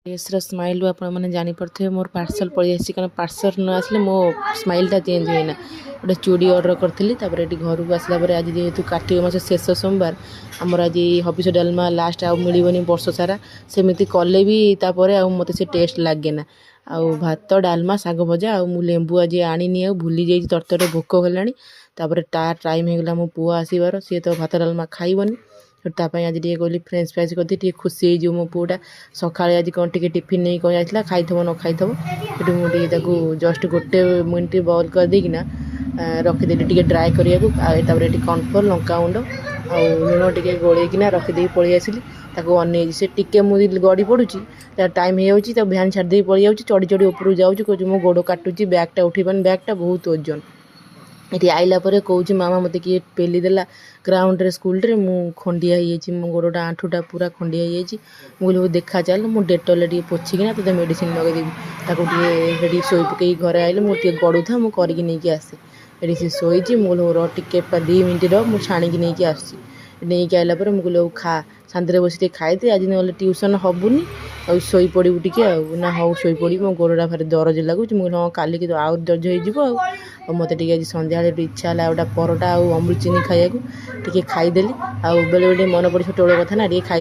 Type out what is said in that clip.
फेस्र smile आप जापे मोर parcel पलि आसी कारण पार्सल न आसले मो स्माइलटा चेंज होना गोटे चूड़ी ऑर्डर करी घर को आसला आज जेहेतु कार्तिक मास शेष सोमवार आमर आज हबिष डालमा लास्ट आउ मिलनी वर्ष सारा सेमती कले भी मत से टेस्ट लगे ना आउ भात डालमा साग भजा आउ लेंबू आज आनी भूली जाइए तरतर भोक होलानी टाइम होगा मो पुआ आसबार सी तो भात डालमा खाइबनी तापाई आज कहली फ्रेंच फ्राइज करती खुशी हो मो पुटा सका आज कौन टी टिफिन नहीं कौन जाता खाइथब न खाइथब ये मुझे जस्ट गोटे मिनट बॉल कर देना रखीदेली टे ड्राए करा कॉर्नफ्लोर लंका गुंड आ लुण टे गोलैकिना रखीदे पलि आसली अन से टिके मुझे गड़ी पड़ुची टाइम हो भ्यान छाड़ी पलि जाऊँ चढ़ी चढ़ी ऊपर जाऊँ कौच मो गोड़ काटुची बैगटा उठेबानी बैगटा बहुत ओजन ये आइला कौच मामा मत किए पेलीदेला ग्राउंड रे स्कूल रे मु खंडिया हो मो गोड़ा आंठूटा पूरा खंडिया हो देखा चल मुझे डेटल टे पोछिकिना तो मेडिसिन लगेदेवी टे शोई पकई घर आइले मुझे गड़ू था मुझे करके आसे ये सी शोची मुझे टिके 2 मिनट मुझे छाणिकी नहीं आसची आइला मुझे खा शांति बस खाई आज ना ट्यूशन हबुनी और शोई पड़ू टे ना हो शोई पड़ी मो गोड़ा भारी दरज लगुच मुझे हाँ काली तो आउ दर्ज हो मत आज सन्ध्या इच्छा है गोटा परोटा और अमृत चीनी खाया टे खाईदेली आ बेले बेले मन पड़े छोटे कथा ना टे खाई